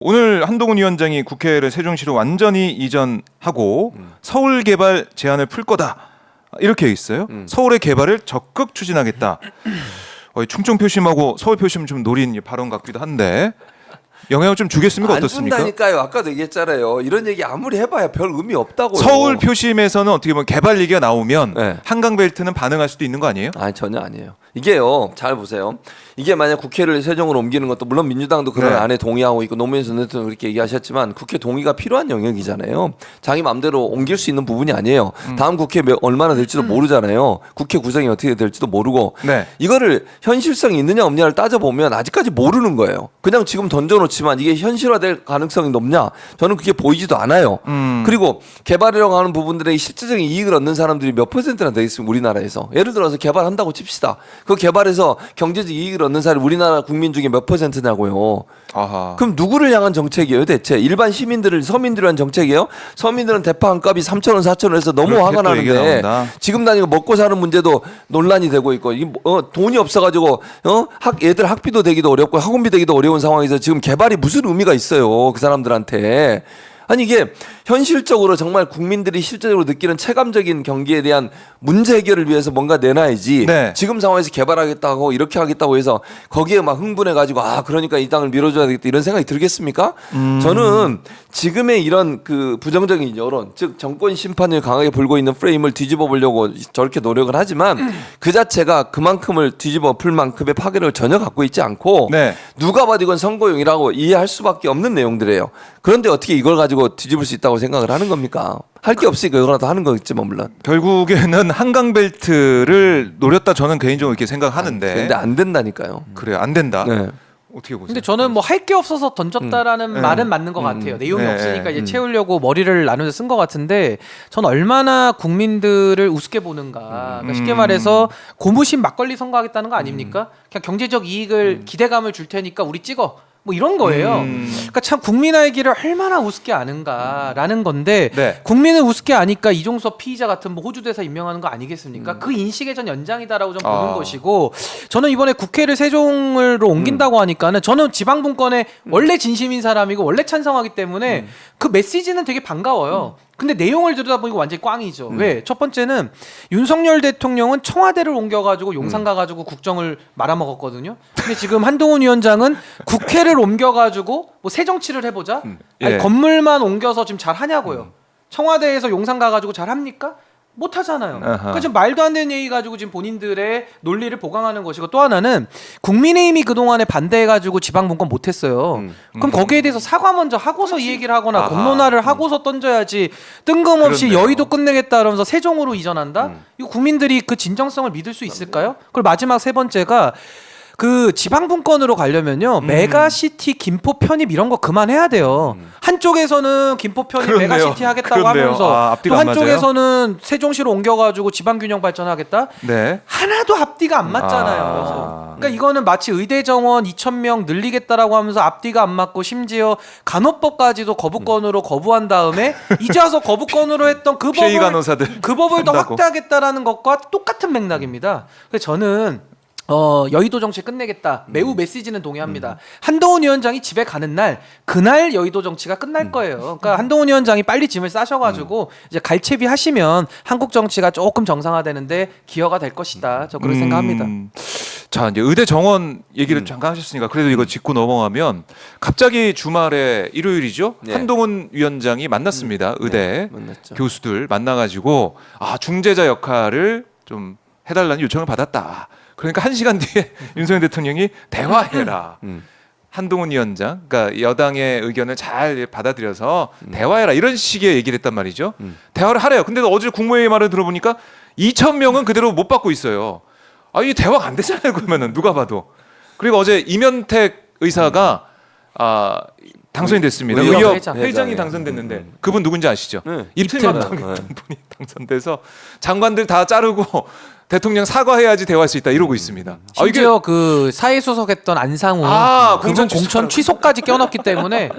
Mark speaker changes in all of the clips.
Speaker 1: 오늘 한동훈 위원장이 국회를 세종시로 완전히 이전하고 서울 개발 제한을 풀 거다 이렇게 있어요. 서울의 개발을 적극 추진하겠다. 충청 표심하고 서울 표심 좀 노린 발언 같기도 한데 영향을 좀 주겠습니까? 어떻습니까?
Speaker 2: 안 준다니까요. 아까도 얘기했잖아요. 이런 얘기 아무리 해봐야 별 의미 없다고요.
Speaker 1: 서울 표심에서는 어떻게 보면 개발 얘기가 나오면
Speaker 2: 네.
Speaker 1: 한강벨트는 반응할 수도 있는 거 아니에요?
Speaker 2: 아니 전혀 아니에요. 이게요. 잘 보세요. 이게 만약 국회를 세종으로 옮기는 것도 물론 민주당도 그런
Speaker 1: 네.
Speaker 2: 안에 동의하고 있고 노무현 전 대통령 그렇게 얘기하셨지만 국회 동의가 필요한 영역이잖아요. 자기 마음대로 옮길 수 있는 부분이 아니에요. 다음 국회 얼마나 될지도 모르잖아요. 국회 구성이 어떻게 될지도 모르고
Speaker 1: 네.
Speaker 2: 이거를 현실성이 있느냐 없느냐를 따져보면 아직까지 모르는 거예요. 그냥 지금 던져놓지만 이게 현실화될 가능성이 높냐? 저는 그게 보이지도 않아요. 그리고 개발이라고 하는 부분들의 실질적인 이익을 얻는 사람들이 몇 %나 되겠습니까? 우리나라에서. 예를 들어서 개발한다고 칩시다. 그 개발에서 경제적 이익을 얻는 사람이 우리나라 국민 중에 몇 %냐고요.
Speaker 1: 아하.
Speaker 2: 그럼 누구를 향한 정책이에요 대체? 일반 시민들을 서민들을 위한 정책이에요? 서민들은 대파 한 값이 3,000원 4,000원 해서 너무
Speaker 1: 그렇게
Speaker 2: 화가
Speaker 1: 또 얘기가
Speaker 2: 나는데
Speaker 1: 나온다.
Speaker 2: 지금 다니고 먹고 사는 문제도 논란이 되고 있고 이게 돈이 없어가지고 얘들 학비도 되기도 어렵고 학원비 되기도 어려운 상황에서 지금 개발이 무슨 의미가 있어요 그 사람들한테. 아니 이게 현실적으로 정말 국민들이 실제적으로 느끼는 체감적인 경기에 대한 문제 해결을 위해서 뭔가 내놔야지.
Speaker 1: 네.
Speaker 2: 지금 상황에서 개발하겠다고 이렇게 하겠다고 해서 거기에 막 흥분해가지고 그러니까 이 땅을 밀어줘야 되겠다 이런 생각이 들겠습니까? 저는 지금의 이런 그 부정적인 여론, 즉 정권 심판을 강하게 불고 있는 프레임을 뒤집어 보려고 저렇게 노력을 하지만 그 자체가 그만큼을 뒤집어 풀 만큼의 파괴력을 전혀 갖고 있지 않고
Speaker 1: 네.
Speaker 2: 누가 봐도 이건 선거용이라고 이해할 수밖에 없는 내용들이에요. 그런데 어떻게 이걸 가지고 뒤집을 수 있다고 생각을 하는 겁니까? 할 게 없으니까 이거라도 하는 거겠지만 물론.
Speaker 1: 결국에는 한강벨트를 노렸다 저는 개인적으로 이렇게 생각하는데.
Speaker 2: 근데 안 된다니까요.
Speaker 1: 그래요, 안 된다.
Speaker 2: 네.
Speaker 1: 어떻게 보세요?
Speaker 3: 근데 저는 뭐 할 게 없어서 던졌다라는 말은 맞는 것 같아요. 내용이
Speaker 1: 네.
Speaker 3: 없으니까 이제 채우려고 머리를 나누면서 쓴 것 같은데 전 얼마나 국민들을 우습게 보는가. 그러니까 쉽게 말해서 고무신 막걸리 선거하겠다는 거 아닙니까? 그냥 경제적 이익을 기대감을 줄 테니까 우리 찍어. 뭐 이런 거예요. 그러니까 참 국민의 길을 얼마나 우습게 아는가라는 건데
Speaker 1: 네.
Speaker 3: 국민을 우습게 아니까 이종섭 피의자 같은 뭐 호주 대사 임명하는 거 아니겠습니까? 그 인식의 전 연장이다라고 좀 보는 것이고 저는 이번에 국회를 세종으로 옮긴다고 하니까는 저는 지방분권에 원래 진심인 사람이고 원래 찬성하기 때문에 그 메시지는 되게 반가워요. 근데 내용을 들여다보니까 완전히 꽝이죠. 왜? 첫 번째는 윤석열 대통령은 청와대를 옮겨가지고 용산 가가지고 국정을 말아먹었거든요. 근데 지금 한동훈 위원장은 국회를 옮겨가지고 뭐 새 정치를 해보자. 아니,
Speaker 1: 예.
Speaker 3: 건물만 옮겨서 지금 잘 하냐고요. 청와대에서 용산 가가지고 잘 합니까? 못 하잖아요. 그러니까 지금 말도 안 되는 얘기 가지고 지금 본인들의 논리를 보강하는 것이고 또 하나는 국민의힘이 그동안에 반대해가지고 지방분권 못했어요. 그럼 거기에 대해서 사과 먼저 하고서 이 얘기를 하거나 공론화를 하고서 던져야지 뜬금없이
Speaker 1: 그렇네요.
Speaker 3: 여의도 끝내겠다 그러면서 세종으로 이전한다? 이거 국민들이 그 진정성을 믿을 수 있을까요? 그리고 마지막 세 번째가 그 지방분권으로 가려면요 메가시티 김포 편입 이런 거 그만해야 돼요. 한쪽에서는 김포 편입
Speaker 1: 그렇네요.
Speaker 3: 메가시티 하겠다고
Speaker 1: 그렇네요.
Speaker 3: 하면서
Speaker 1: 앞뒤가
Speaker 3: 또
Speaker 1: 안 맞아요.
Speaker 3: 한쪽에서는 세종시로 옮겨가지고 지방균형 발전하겠다.
Speaker 1: 네.
Speaker 3: 하나도 앞뒤가 안 맞잖아요. 그러니까 이거는 마치 의대 정원 2,000명 늘리겠다라고 하면서 앞뒤가 안 맞고 심지어 간호법까지도 거부권으로 거부한 다음에 이제 와서 거부권으로 했던 그
Speaker 1: 피해
Speaker 3: 법을
Speaker 1: 간호사들
Speaker 3: 그 법을 더
Speaker 1: 한다고.
Speaker 3: 확대하겠다라는 것과 똑같은 맥락입니다. 그래서 저는 여의도 정치 끝내겠다. 매우 메시지는 동의합니다. 한동훈 위원장이 집에 가는 날 그날 여의도 정치가 끝날 거예요. 그러니까 한동훈 위원장이 빨리 짐을 싸셔가지고 이제 갈채비 하시면 한국 정치가 조금 정상화되는데 기여가 될 것이다. 저 그렇게 생각합니다.
Speaker 1: 자, 이제 의대 정원 얘기를 잠깐 하셨으니까 그래도 이거 짚고 넘어가면 갑자기 주말에 일요일이죠.
Speaker 2: 네.
Speaker 1: 한동훈 위원장이 만났습니다. 의대
Speaker 2: 만났죠.
Speaker 1: 교수들 만나가지고 중재자 역할을 좀 해달라는 요청을 받았다. 그러니까 1시간 뒤에 윤석열 대통령이 대화해라. 한동훈 위원장, 그러니까 여당의 의견을 잘 받아들여서 대화해라 이런 식의 얘기를 했단 말이죠. 대화를 하래요. 근데 어제 국무회의 말을 들어보니까 2,000명은 그대로 못 받고 있어요. 이게 대화가 안 되잖아요. 그러면은 누가 봐도. 그리고 어제 이면택 의사가 당선이 됐습니다.
Speaker 3: 의협
Speaker 1: 회장이
Speaker 2: 회장이요.
Speaker 1: 당선됐는데 그분 누군지 아시죠?
Speaker 2: 네.
Speaker 1: 이틀만
Speaker 2: 이틀만.
Speaker 1: 했던 분이 당선돼서 장관들 다 자르고 대통령 사과해야지 대화할 수 있다 이러고 있습니다.
Speaker 3: 심지어 그 사회수석했던 안상우 그분 공천 취소까지 껴넣기 때문에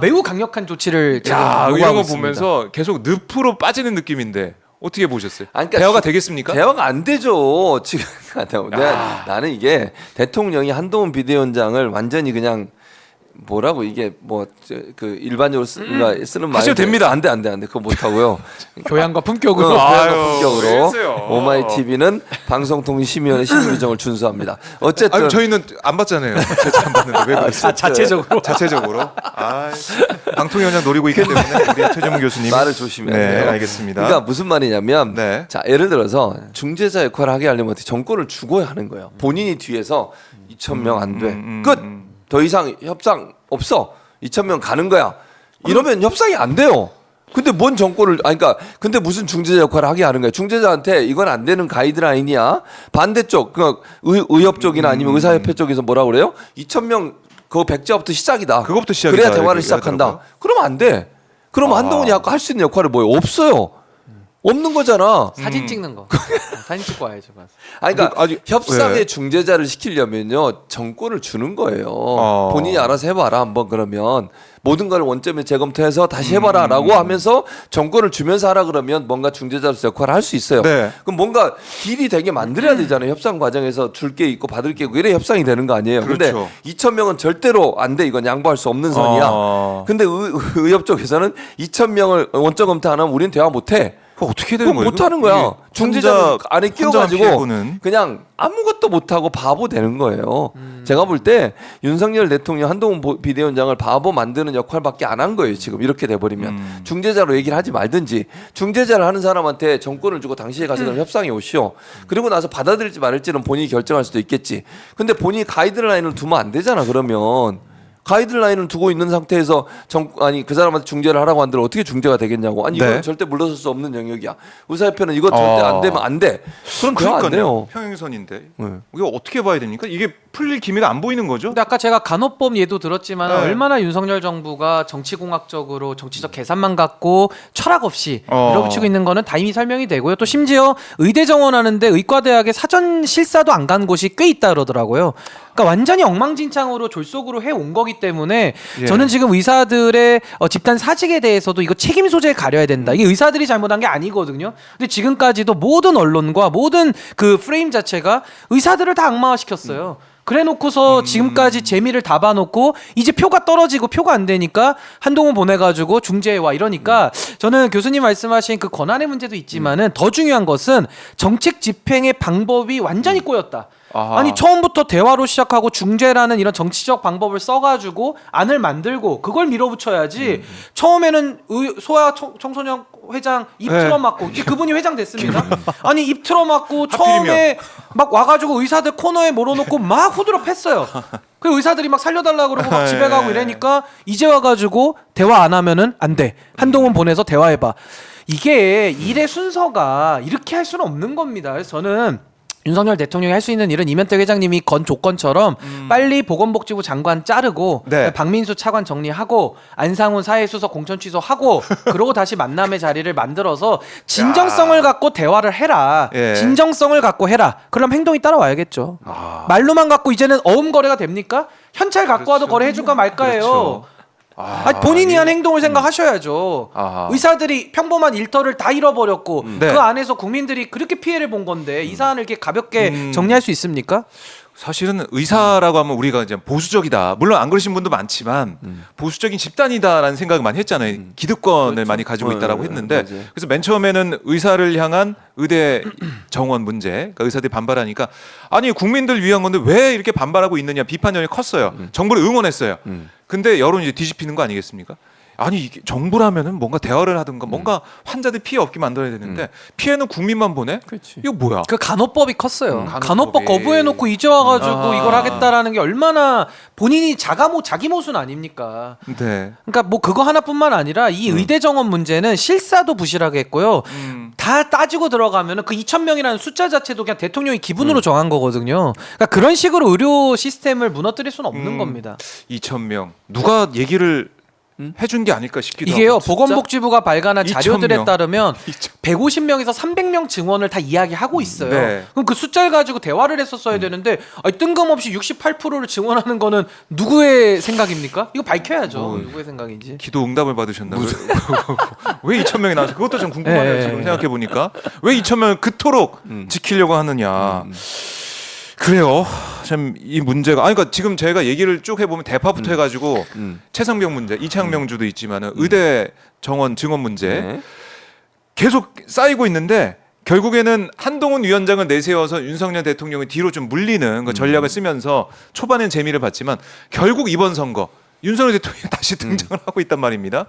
Speaker 3: 매우 강력한 조치를 지금
Speaker 1: 이런
Speaker 3: 요구하고
Speaker 1: 거
Speaker 3: 있습니다.
Speaker 1: 보면서 계속 늪으로 빠지는 느낌인데 어떻게 보셨어요?
Speaker 2: 아니, 그러니까
Speaker 1: 대화가 되겠습니까?
Speaker 2: 대화가 안 되죠. 지금 나는 이게 대통령이 한동훈 비대위원장을 완전히 그냥 뭐라고 이게 뭐 그 일반적으로 쓰는 말
Speaker 1: 하셔도 됩니다.
Speaker 2: 안돼 그거 못 하고요.
Speaker 3: 교양과 품격으로.
Speaker 1: 아유,
Speaker 2: 본격으로
Speaker 1: 그러세요.
Speaker 2: 오마이TV는 방송통신심의원의 심의규정을 준수합니다. 어쨌든
Speaker 1: 아니, 저희는 안 받잖아요. 제가 안 받는데 왜 그러세요?
Speaker 3: 자체적으로.
Speaker 1: 자체적으로. 아, 방통위원장 노리고 있기 때문에 우리 최재문 교수님
Speaker 2: 말을 조심해야
Speaker 1: 네,
Speaker 2: 돼요.
Speaker 1: 알겠습니다.
Speaker 2: 그러니까 무슨 말이냐면
Speaker 1: 네.
Speaker 2: 자 예를 들어서 중재자 역할을 하게 하려면 어떻게 정권을 주고야 하는 거예요. 본인이 뒤에서 2,000명 안 돼. 끝. 더 이상 협상 없어. 2,000명 가는 거야. 이러면 협상이 안 돼요. 근데 뭔 정권을 그러니까 근데 무슨 중재자 역할을 하게 하는 거야. 중재자한테 이건 안 되는 가이드라인이야. 반대쪽 그 의협 쪽이나 아니면 의사협회 쪽에서 뭐라 그래요? 2,000명 그 백자부터 시작이다.
Speaker 1: 그것부터 시작이다.
Speaker 2: 그래야 대화를
Speaker 1: 이렇게
Speaker 2: 시작한다.
Speaker 1: 하더라고요.
Speaker 2: 그러면 안 돼. 그러면 한동훈이 아까 할 수 있는 역할이 뭐예요? 없어요. 없는 거잖아.
Speaker 3: 사진 찍는 거. 사진 찍고 와야죠. 맞아.
Speaker 2: 아니, 그러니까
Speaker 1: 아직-
Speaker 2: 협상의
Speaker 1: 네.
Speaker 2: 중재자를 시키려면요 정권을 주는 거예요. 본인이 알아서 해봐라 한번 그러면 모든 걸 원점에 재검토해서 다시 해봐라라고 하면서 정권을 주면서 하라 그러면 뭔가 중재자로서 역할을 할 수 있어요.
Speaker 1: 네.
Speaker 2: 그럼 뭔가 딜이 되게 만들어야 되잖아요. 협상 과정에서 줄 게 있고 받을 게 있고 이래 협상이 되는 거 아니에요. 근데
Speaker 1: 그렇죠.
Speaker 2: 2,000명은 절대로 안 돼. 이건 양보할 수 없는 선이야. 근데 의협 쪽에서는 2,000명을 원점 검토 안 하면 우리는 대화 못 해.
Speaker 1: 그거 어떻게 되는
Speaker 2: 그거
Speaker 1: 거예요?
Speaker 2: 못 하는 거야. 중재자 안에 끼워가지고
Speaker 1: 피해고는.
Speaker 2: 그냥 아무것도 못 하고 바보 되는 거예요. 제가 볼 때 윤석열 대통령 한동훈 비대위원장을 바보 만드는 역할밖에 안 한 거예요. 지금 이렇게 돼버리면 중재자로 얘기를 하지 말든지 중재자를 하는 사람한테 정권을 주고 당시에 가서 그럼 협상에 오시오. 그리고 나서 받아들일지 말을지는 본인이 결정할 수도 있겠지. 근데 본인이 가이드라인을 두면 안 되잖아. 그러면. 가이드라인을 두고 있는 상태에서 아니 그 사람한테 중재를 하라고 한들 어떻게 중재가 되겠냐고. 아니 이건
Speaker 1: 네.
Speaker 2: 절대 물러설 수 없는 영역이야. 의사협회는 이거 절대 안 되면 안 돼. 그럼 대화 안 돼요.
Speaker 1: 평행선인데
Speaker 2: 네.
Speaker 1: 이거 어떻게 봐야 됩니까? 이게 풀릴 기미가 안 보이는 거죠?
Speaker 3: 근데 아까 제가 간호법 예도 들었지만
Speaker 1: 네.
Speaker 3: 얼마나 윤석열 정부가 정치공학적으로 정치적 계산만 갖고 철학 없이 밀어붙이고 있는 거는 다 이미 설명이 되고요. 또 심지어 의대 정원하는데 의과대학에 사전 실사도 안 간 곳이 꽤 있다 그러더라고요. 그러니까 완전히 엉망진창으로 졸속으로 해온 거기 때문에
Speaker 1: 예.
Speaker 3: 저는 지금 의사들의 집단 사직에 대해서도 이거 책임 소재를 가려야 된다. 이게 의사들이 잘못한 게 아니거든요. 근데 지금까지도 모든 언론과 모든 그 프레임 자체가 의사들을 다 악마화시켰어요. 그래 놓고서 지금까지 재미를 다 봐놓고 이제 표가 떨어지고 표가 안 되니까 한동훈 보내가지고 중재와 이러니까 저는 교수님 말씀하신 그 권한의 문제도 있지만은 더 중요한 것은 정책 집행의 방법이 완전히 꼬였다.
Speaker 1: 아하.
Speaker 3: 아니 처음부터 대화로 시작하고 중재라는 이런 정치적 방법을 써가지고 안을 만들고 그걸 밀어붙여야지. 처음에는 소아 청소년 회장 입
Speaker 1: 네.
Speaker 3: 틀어막고 그분이 회장 됐습니다. 아니 입 틀어막고
Speaker 1: 하필이면.
Speaker 3: 처음에 막 와가지고 의사들 코너에 몰아놓고 막 후드로 팼어요. 그 의사들이 막 살려달라 그러고 막 집에 가고 이러니까 이제 와가지고 대화 안 하면은 안 돼. 한동훈 보내서 대화해봐. 이게 일의 순서가 이렇게 할 수는 없는 겁니다. 그래서 저는 윤석열 대통령이 할 수 있는 일은 이면태 회장님이 건 조건처럼 빨리 보건복지부 장관 자르고
Speaker 1: 네.
Speaker 3: 박민수 차관 정리하고 안상훈 사회수석 공천 취소하고 그러고 다시 만남의 자리를 만들어서 진정성을 갖고 대화를 해라.
Speaker 1: 예.
Speaker 3: 진정성을 갖고 해라. 그럼 행동이 따라와야겠죠. 말로만 갖고 이제는 어음거래가 됩니까? 현찰 갖고 와도
Speaker 1: 그렇죠.
Speaker 3: 거래해줄까 말까예요.
Speaker 1: 그렇죠.
Speaker 3: 아니, 본인이 한 행동을 생각하셔야죠.
Speaker 1: 아하.
Speaker 3: 의사들이 평범한 일터를 다 잃어버렸고
Speaker 1: 네.
Speaker 3: 그 안에서 국민들이 그렇게 피해를 본 건데 이 사안을 이렇게 가볍게 정리할 수 있습니까?
Speaker 1: 사실은 의사라고 하면 우리가 이제 보수적이다. 물론 안 그러신 분도 많지만 보수적인 집단이다라는 생각을 많이 했잖아요. 기득권을 많이 가지고 있다라고 했는데
Speaker 2: 맞아요.
Speaker 1: 그래서 맨 처음에는 의사를 향한 의대 정원 문제, 그러니까 의사들이 반발하니까 아니 국민들 위한 건데 왜 이렇게 반발하고 있느냐 비판이 컸어요. 정부를 응원했어요. 근데 여론이 이제 뒤집히는 거 아니겠습니까? 아니 이게 정부라면은 뭔가 대화를 하든가 뭔가 환자들 피해 없게 만들어야 되는데 피해는 국민만 보내? 이거 뭐야?
Speaker 3: 그 간호법이 컸어요.
Speaker 1: 간호법이.
Speaker 3: 간호법 거부해놓고 이제 와가지고
Speaker 1: 아.
Speaker 3: 이걸 하겠다라는 게 얼마나 본인이 자기 모순 아닙니까?
Speaker 1: 네.
Speaker 3: 그러니까 뭐 그거 하나뿐만 아니라 이 의대 정원 문제는 실사도 부실하게 했고요. 다 따지고 들어가면은 그 2,000명이라는 숫자 자체도 그냥 대통령이 기분으로 정한 거거든요. 그러니까 그런 식으로 의료 시스템을 무너뜨릴 수는 없는 겁니다.
Speaker 1: 2,000명 누가 얘기를 해준 게 아닐까 싶기도
Speaker 3: 이게요
Speaker 1: 하고.
Speaker 3: 보건복지부가 발간한
Speaker 1: 2,000
Speaker 3: 자료들에
Speaker 1: 명.
Speaker 3: 따르면
Speaker 1: 2,000.
Speaker 3: 150명에서 300명 증원을 다 이야기하고 있어요.
Speaker 1: 네.
Speaker 3: 그럼 그 숫자를 가지고 대화를 했었어야 되는데 아니, 뜬금없이 68%를 증원하는 거는 누구의 생각입니까? 이거 밝혀야죠. 누구의 생각인지.
Speaker 1: 기도 응답을 받으셨나? 왜 2,000명이 나왔어? 그것도 좀 궁금하네요.
Speaker 3: 네.
Speaker 1: 지금 생각해 보니까 왜 2,000명을 그토록 지키려고 하느냐. 그래요. 참 이 문제가 그러니까 지금 저희가 얘기를 쭉 해보면 대파부터 해가지고 최성병 문제, 이창명주도 있지만은 의대 정원 증원 문제
Speaker 2: 네.
Speaker 1: 계속 쌓이고 있는데 결국에는 한동훈 위원장을 내세워서 윤석열 대통령이 뒤로 좀 물리는 그 전략을 쓰면서 초반엔 재미를 봤지만 결국 이번 선거 윤석열 대통령이 다시 등장을 하고 있단 말입니다.